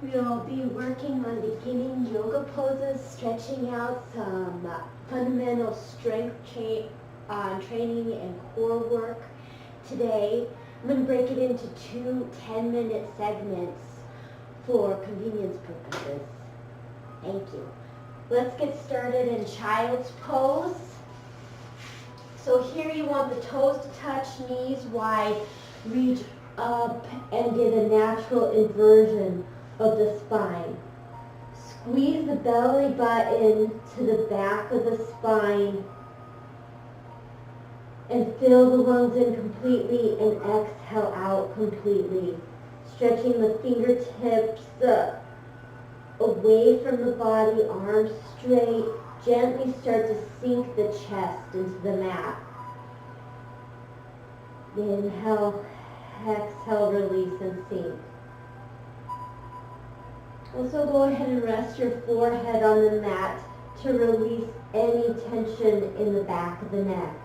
We'll be working on beginning yoga poses, stretching out some fundamental strength training and core work. Today, I'm going to break it into 2 10-minute segments for convenience purposes. Thank you. Let's get started in child's pose. So here you want the toes to touch, knees wide, reach up and get a natural inversion of the spine. Squeeze the belly button to the back of the spine and fill the lungs in completely and exhale out completely. Stretching the fingertips away from the body, arms straight. Gently start to sink the chest into the mat. Inhale, exhale, release and sink. Also go ahead and rest your forehead on the mat to release any tension in the back of the neck.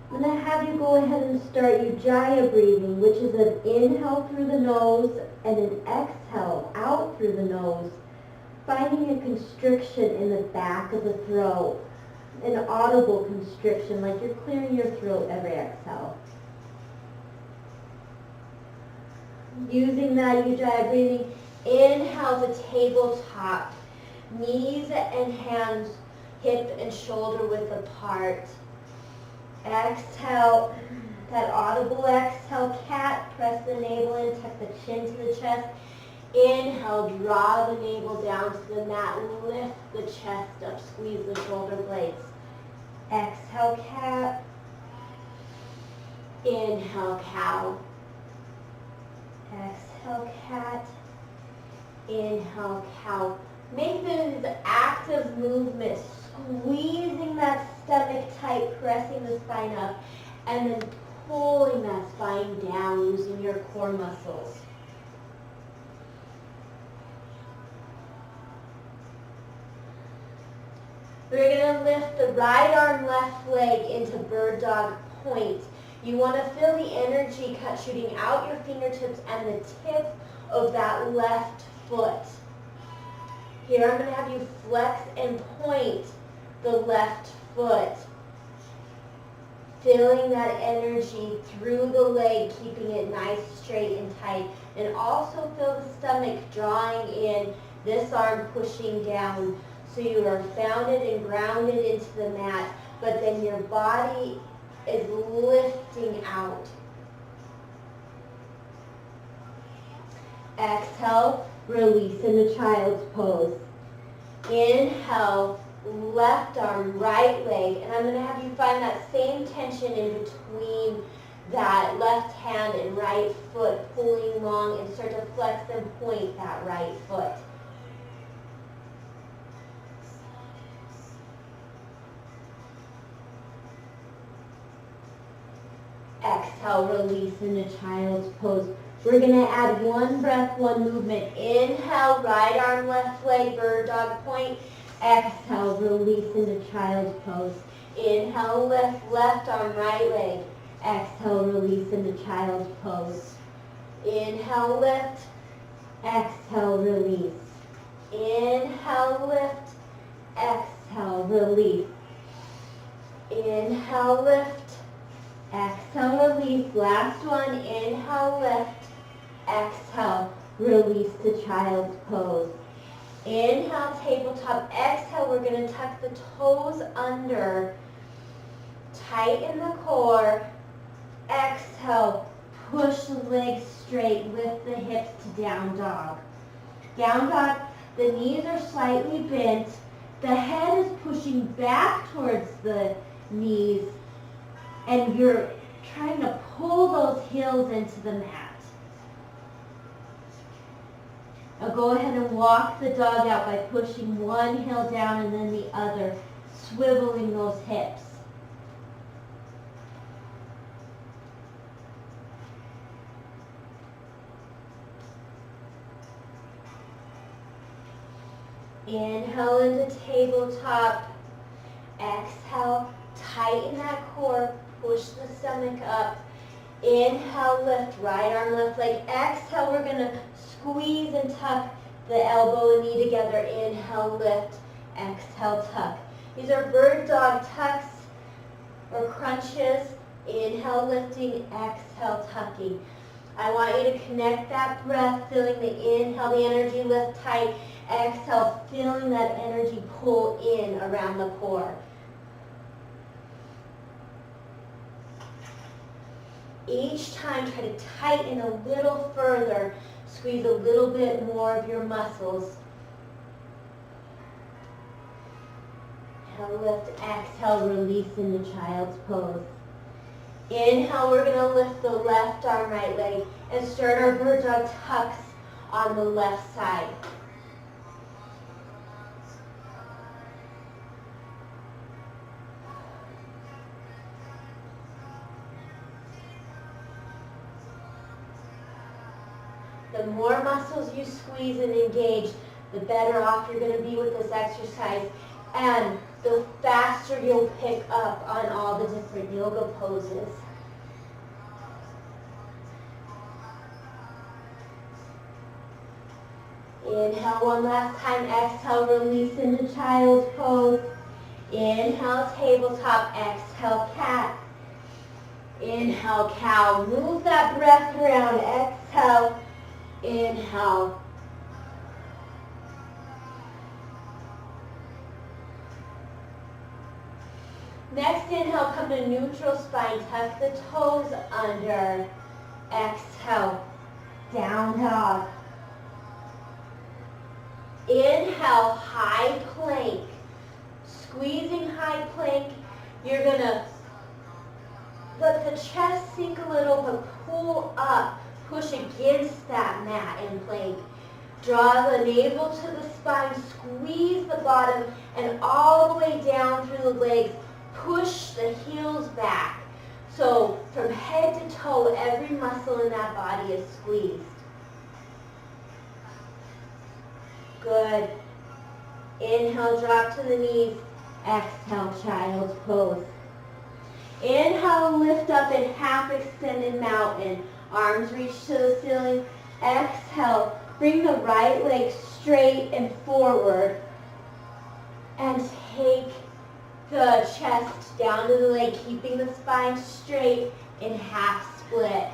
I'm going to have you go ahead and start Ujjayi breathing, which is an inhale through the nose and an exhale out through the nose, finding a constriction in the back of the throat, an audible constriction, like you're clearing your throat every exhale. Using that Ujjayi breathing, inhale to tabletop, knees and hands hip and shoulder width apart. Exhale, that audible exhale, cat, press the navel in, tuck the chin to the chest. Inhale, draw the navel down to the mat, lift the chest up, squeeze the shoulder blades. Exhale, cat. Inhale, cow. Exhale, cat. Inhale, cow. Make these active movements, squeezing that stomach tight, pressing the spine up, and then pulling that spine down using your core muscles. We're going to lift the right arm, left leg into bird dog point. You want to feel the energy cut shooting out your fingertips and the tip of that left foot. Here I'm going to have you flex and point the left foot. Feeling that energy through the leg, keeping it nice, straight, and tight. And also feel the stomach drawing in, this arm pushing down. So you are founded and grounded into the mat, but then your body is lifting out. Exhale, release into child's pose. Inhale, left arm, right leg, and I'm going to have you find that same tension in between that left hand and right foot, pulling long, and start to flex and point that right foot. Exhale, release into child's pose. We're going to add one breath, one movement. Inhale, right arm, left leg, bird dog point. Exhale, release into child's pose. Inhale, lift, left arm, right leg. Exhale, release into child's pose. Inhale, lift. Exhale, release. Inhale, lift. Exhale, release. Inhale, lift. Exhale, release. Last one. Inhale, lift. Exhale, release to child's pose. Inhale, tabletop. Exhale, we're going to tuck the toes under. Tighten the core. Exhale, push the legs straight. Lift the hips to down dog. Down dog, the knees are slightly bent. The head is pushing back towards the knees. And you're trying to pull those heels into the mat. Now go ahead and walk the dog out by pushing one heel down and then the other, swiveling those hips. Inhale into tabletop. Exhale, tighten that core, push the stomach up. Inhale, lift, right arm, left leg. Exhale, we're going to squeeze and tuck the elbow and knee together. Inhale, lift, exhale, tuck. These are bird dog tucks or crunches. Inhale, lifting, exhale, tucking. I want you to connect that breath, feeling the inhale, the energy lift tight. Exhale, feeling that energy pull in around the core. Each time, try to tighten a little further. Squeeze a little bit more of your muscles. Inhale, lift, exhale, release into child's pose. Inhale, we're going to lift the left arm, right leg, and start our bird dog tucks on the left side. The more muscles you squeeze and engage, the better off you're going to be with this exercise, and the faster you'll pick up on all the different yoga poses. Inhale one last time, exhale, release into child's pose. Inhale, tabletop, exhale, cat. Inhale, cow. Move that breath around, exhale. Inhale. Next inhale, come to neutral spine. Tuck the toes under. Exhale. Down dog. Inhale, high plank. Squeezing high plank. You're going to let the chest sink a little, but pull up. Push against that mat in plank. Draw the navel to the spine, squeeze the bottom, and all the way down through the legs. Push the heels back. So from head to toe, every muscle in that body is squeezed. Good. Inhale, drop to the knees. Exhale, child's pose. Inhale, lift up in half extended mountain. Arms reach to the ceiling. Exhale, bring the right leg straight and forward. And take the chest down to the leg, keeping the spine straight in half split.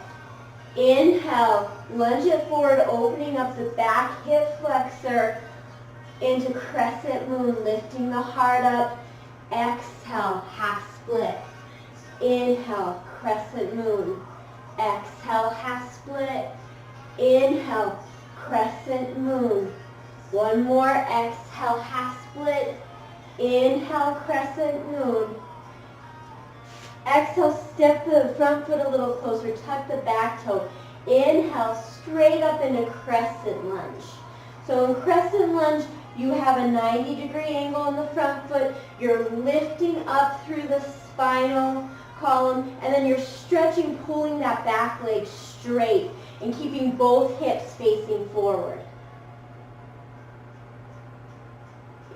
Inhale, lunge it forward, opening up the back hip flexor into crescent moon, lifting the heart up. Exhale, half split. Inhale, crescent moon. Exhale, half split. Inhale, crescent moon. One more. Exhale, half split. Inhale, crescent moon. Exhale, step the front foot a little closer. Tuck the back toe. Inhale, straight up into crescent lunge. So in crescent lunge, you have a 90-degree angle in the front foot. You're lifting up through the spinal column, and then you're stretching, pulling that back leg straight and keeping both hips facing forward.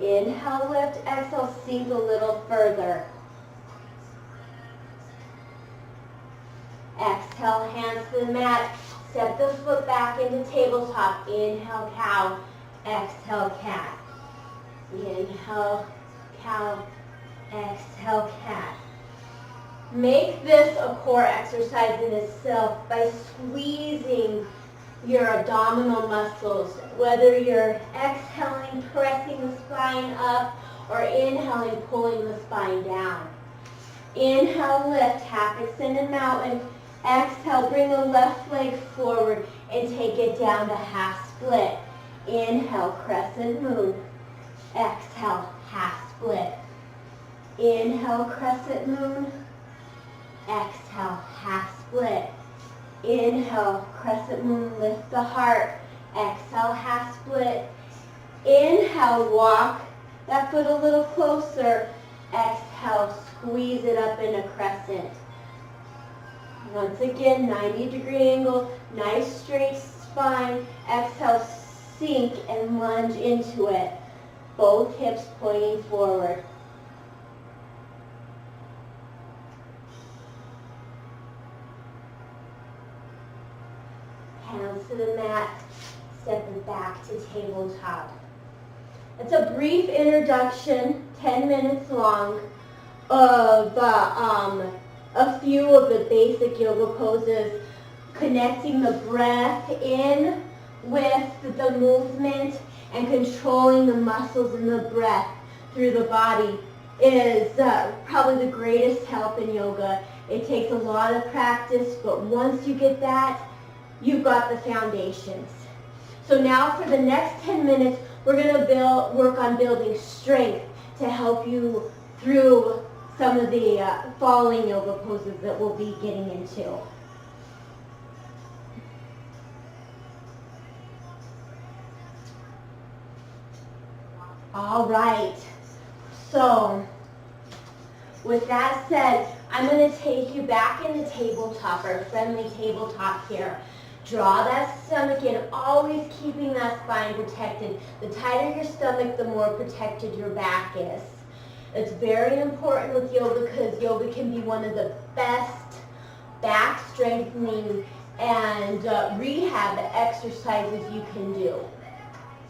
Inhale, lift. Exhale, sink a little further. Exhale, hands to the mat. Step the foot back into tabletop. Inhale, cow. Exhale, cat. Inhale, cow. Exhale, cat. Make this a core exercise in itself by squeezing your abdominal muscles, whether you're exhaling, pressing the spine up, or inhaling, pulling the spine down. Inhale, lift, half extended mountain. Exhale, bring the left leg forward and take it down to half split. Inhale, crescent moon. Exhale, half split. Inhale, crescent moon. Exhale, half split. Inhale, crescent moon, lift the heart. Exhale, half split. Inhale, walk that foot a little closer. Exhale, squeeze it up into crescent. Once again, 90-degree angle, nice straight spine. Exhale, sink and lunge into it. both hips pointing forward. Hands to the mat, stepping back to tabletop. It's a brief introduction, 10 minutes long, of a few of the basic yoga poses, connecting the breath in with the movement and controlling the muscles and the breath through the body is probably the greatest help in yoga. It takes a lot of practice, but once you get that, you've got the foundations. So now for the next 10 minutes, we're going to work on building strength to help you through some of the following yoga poses that we'll be getting into. All right, so with that said, I'm going to take you back in the tabletop, our friendly tabletop here. Draw that stomach in, always keeping that spine protected. The tighter your stomach, the more protected your back is. It's very important with yoga because yoga can be one of the best back strengthening and rehab exercises you can do.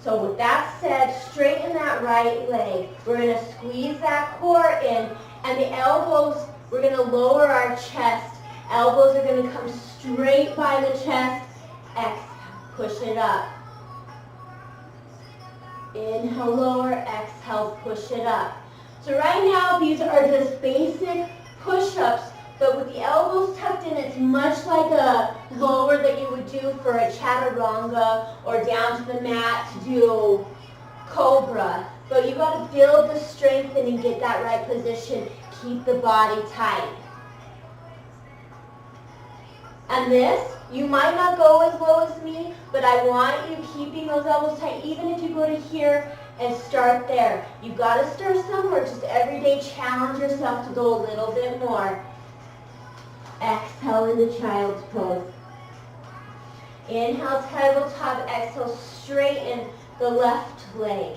So with that said, straighten that right leg. We're going to squeeze that core in, and the elbows, we're going to lower our chest. Elbows are going to come straight by the chest. Exhale, push it up. Inhale, lower, exhale, push it up. So right now, these are just basic push-ups, but with the elbows tucked in, it's much like a lower that you would do for a chaturanga or down to the mat to do cobra. But you got to build the strength in and get that right position. Keep the body tight. And this, you might not go as low as me, but I want you keeping those elbows tight, even if you go to here and start there. You've got to start somewhere. Just every day challenge yourself to go a little bit more. Exhale into child's pose. Inhale, tabletop. Exhale, straighten the left leg.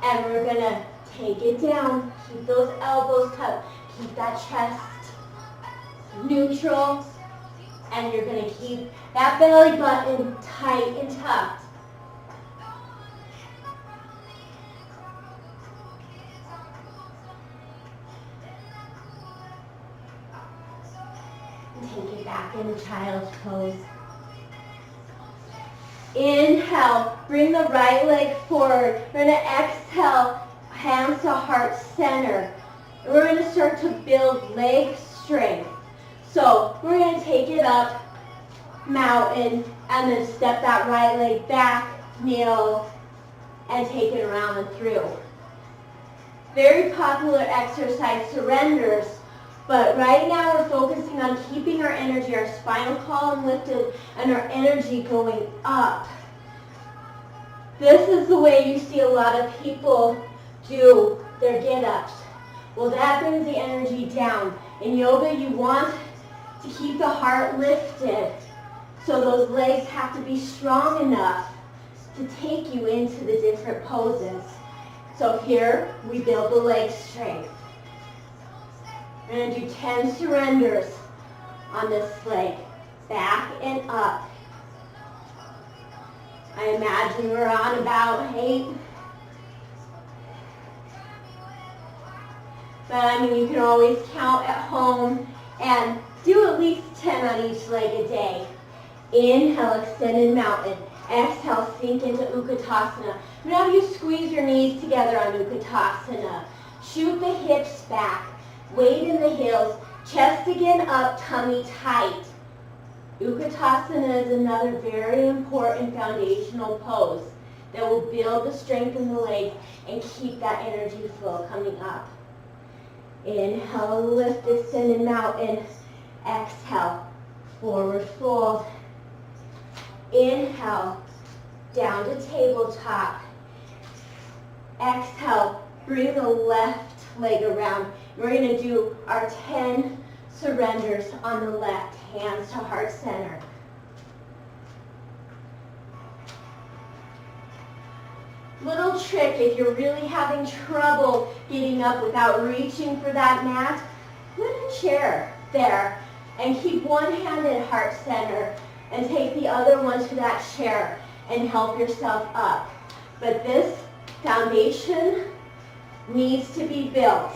And we're going to take it down. Keep those elbows tucked. Keep that chest neutral. And you're going to keep that belly button tight and tucked. Take it back into child's pose. Inhale, bring the right leg forward. We're going to exhale, hands to heart center. And we're going to start to build leg strength. So we're going to take it up, mountain, and then step that right leg back, kneel, and take it around and through. Very popular exercise, surrenders. But right now we're focusing on keeping our energy, our spinal column lifted, and our energy going up. This is the way you see a lot of people do their get-ups. Well, that brings the energy down. In yoga, you want to keep the heart lifted. So those legs have to be strong enough to take you into the different poses. So here, we build the leg strength. We're going to do 10 surrenders on this leg, back and up. I imagine we're on about 8. But I mean, you can always count at home and do at least 10 on each leg a day. Inhale, extended mountain. Exhale, sink into Utkatasana. Now you squeeze your knees together on Utkatasana. Shoot the hips back. Weight in the heels, chest again up, tummy tight. Utkatasana is another very important foundational pose that will build the strength in the legs and keep that energy flow coming up. Inhale, lift, extended mountain. Exhale, forward fold. Inhale, down to tabletop. Exhale, bring the left leg around. We're going to do our 10 surrenders on the left, hands to heart center. Little trick, if you're really having trouble getting up without reaching for that mat, put a chair there and keep one hand at heart center and take the other one to that chair and help yourself up. But this foundation needs to be built.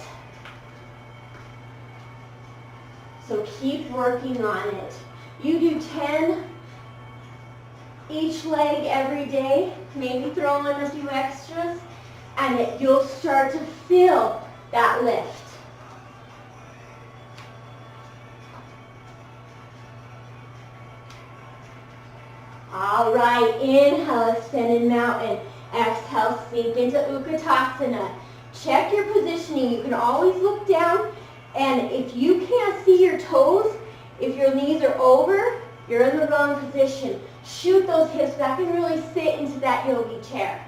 So keep working on it. You do 10 each leg every day, maybe throw in a few extras, and you'll start to feel that lift. All right, inhale, extended mountain. Exhale, sink into Utkatasana. Check your positioning. You can always look down, and if you can't see your toes, if your knees are over, you're in the wrong position. Shoot those hips back and really sit into that yogi chair.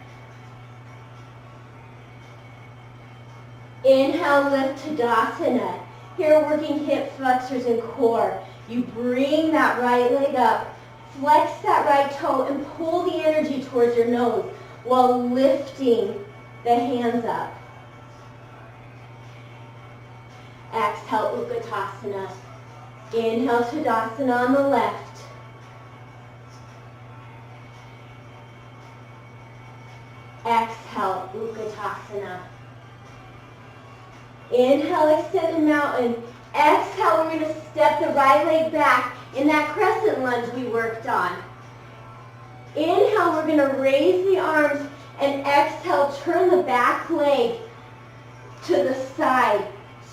Inhale, lift Tadasana. Here, working hip flexors and core. You bring that right leg up, flex that right toe, and pull the energy towards your nose while lifting the hands up. Exhale, Utkatasana. Inhale, Tadasana on the left. Exhale, Utkatasana. Inhale, extended mountain. Exhale, we're going to step the right leg back in that crescent lunge we worked on. Inhale, we're going to raise the arms, and exhale, turn the back leg to the side.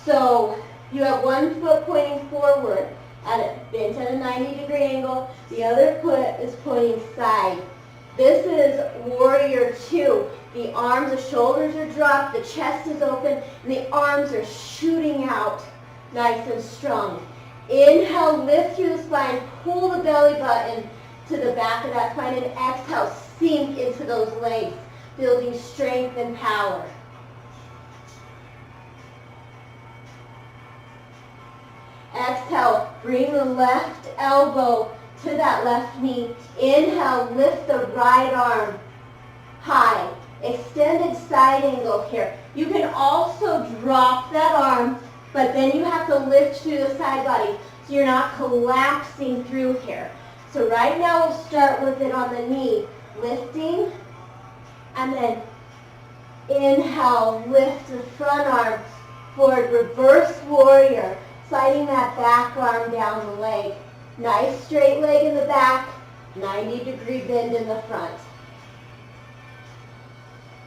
So you have one foot pointing forward, bent at a 90-degree angle. The other foot is pointing side. This is warrior two. The arms, the shoulders are dropped, the chest is open, and the arms are shooting out nice and strong. Inhale, lift through the spine, pull the belly button to the back of that spine, and exhale, sink into those legs, building strength and power. Exhale, bring the left elbow to that left knee. Inhale, lift the right arm high. Extended side angle here. You can also drop that arm, but then you have to lift through the side body so you're not collapsing through here. So right now we'll start with it on the knee, lifting, and then inhale, lift the front arm forward, reverse warrior, sliding that back arm down the leg. Nice straight leg in the back, 90-degree bend in the front.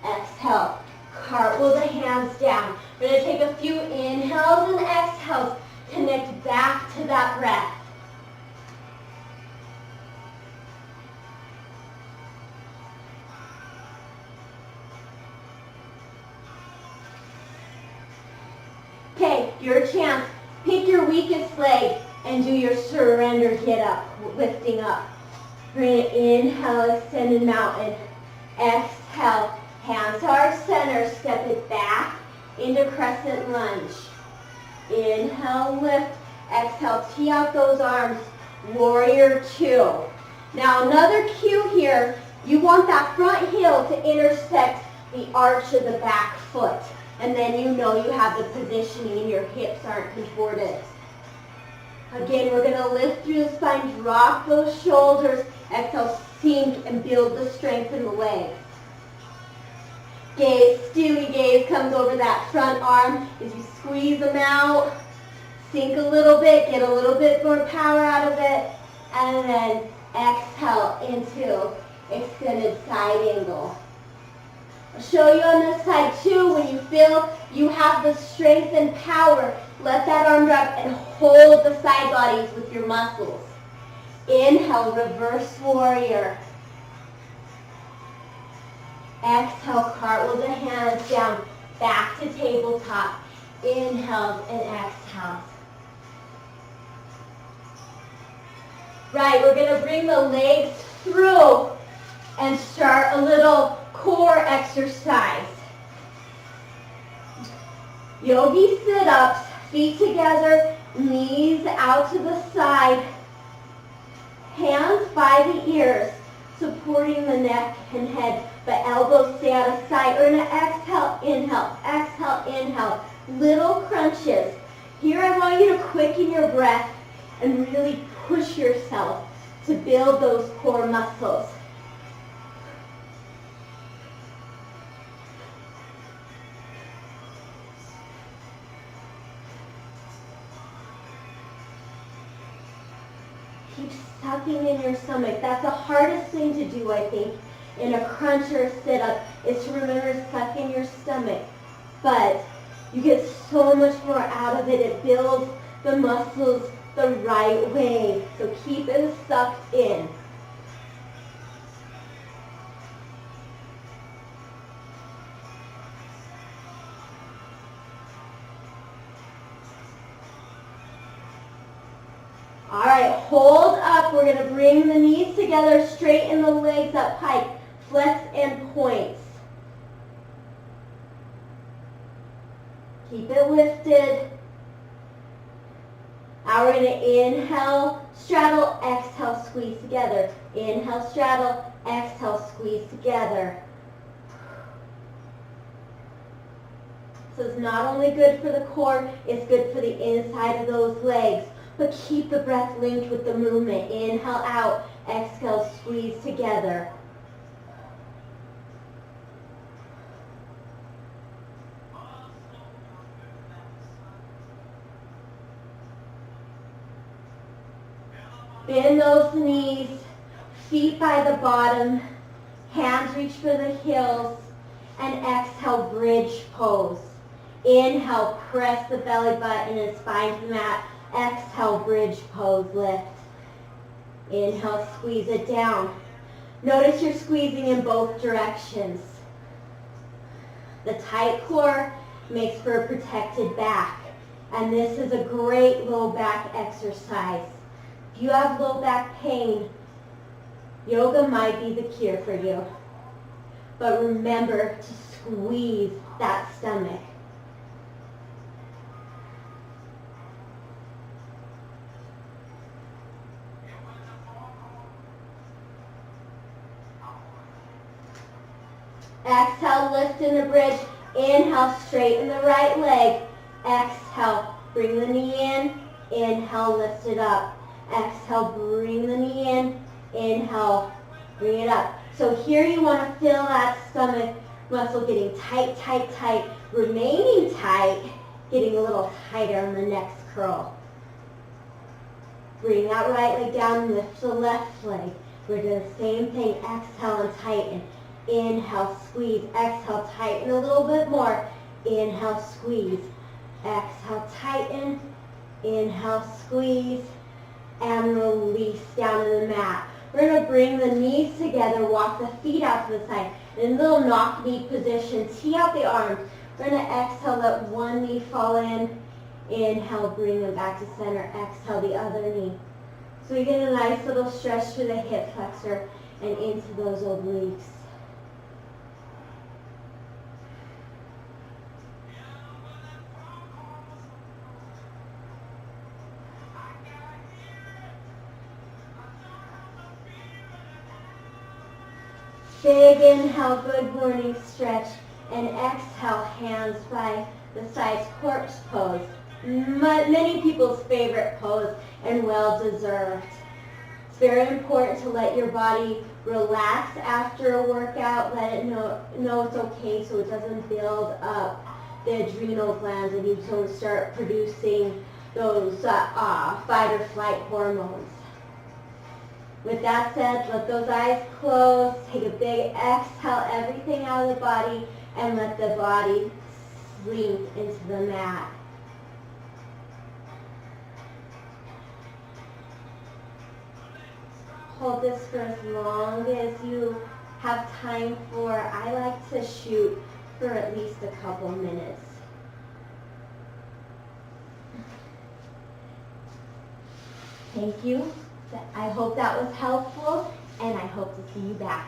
Exhale, cartwheel the hands down. We're going to take a few inhales and exhales, connect back to that breath. Okay, your chance. Pick your weakest leg and do your surrender get up, lifting up. Bring it, inhale, extended mountain. Exhale, hands to heart center, step it back into crescent lunge. Inhale, lift. Exhale, tee out those arms, warrior two. Now another cue here, you want that front heel to intersect the arch of the back foot. And then you know you have the positioning and your hips aren't contorted. Again, we're going to lift through the spine, drop those shoulders. Exhale, sink and build the strength in the legs. Gaze, steely gaze comes over that front arm as you squeeze them out. Sink a little bit, get a little bit more power out of it. And then exhale into extended side angle. I'll show you on this side too. When you feel you have the strength and power, let that arm drop and hold the side bodies with your muscles. Inhale, reverse warrior. Exhale, cartwheel the hands down, back to tabletop. Inhales and exhales. Right, we're going to bring the legs through and start a little core exercise. Yogi sit-ups, feet together, knees out to the side, hands by the ears, supporting the neck and head. but elbows stay out of sight. We're going to exhale, inhale. Little crunches. Here I want you to quicken your breath and really push yourself to build those core muscles. Keep sucking in your stomach. That's the hardest thing to do, I think, in a crunch or a sit-up, is to remember to suck in your stomach. But you get so much more out of it. It builds the muscles the right way. So keep it sucked in. All right, hold up. We're going to bring the knees together, straighten the legs up, pike, flex and points. Keep it lifted. Now we're going to inhale, straddle, exhale, squeeze together. Inhale, straddle, exhale, squeeze together. So it's not only good for the core, it's good for the inside of those legs. But keep the breath linked with the movement. Inhale out, exhale, squeeze together. Bend those knees, feet by the bottom, hands reach for the heels, and exhale, bridge pose. Inhale, press the belly button and spine to the mat. Exhale, bridge pose, lift. Inhale, squeeze it down. Notice you're squeezing in both directions. The tight core makes for a protected back, and this is a great low back exercise. If you have low back pain, yoga might be the cure for you. But remember to squeeze that stomach. Exhale, lift in the bridge. Inhale, straighten the right leg. Exhale, bring the knee in. Inhale, lift it up. Exhale, bring the knee in. Inhale, bring it up. So here you want to feel that stomach muscle getting tight, tight, tight, remaining tight, getting a little tighter on the next curl. Bring that right leg down and lift the left leg. We're doing the same thing. Exhale and tighten. Inhale, squeeze. Exhale, tighten a little bit more. Inhale, squeeze. Exhale, tighten. Inhale, squeeze. And release down to the mat. We're going to bring the knees together, walk the feet out to the side. In a little knock knee position, tee out the arms. We're going to exhale, let one knee fall in. Inhale, bring them back to center. Exhale, the other knee. So you get a nice little stretch through the hip flexor and into those obliques. Big inhale, good morning stretch, and exhale, hands by the sides, corpse pose. Many people's favorite pose and well-deserved. It's very important to let your body relax after a workout, let it know it's okay so it doesn't build up the adrenal glands and you don't start producing those fight or flight hormones. With that said, let those eyes close, take a big exhale, everything out of the body, and let the body sink into the mat. Hold this for as long as you have time for. I like to shoot for at least a couple minutes. Thank you. I hope that was helpful, and I hope to see you back.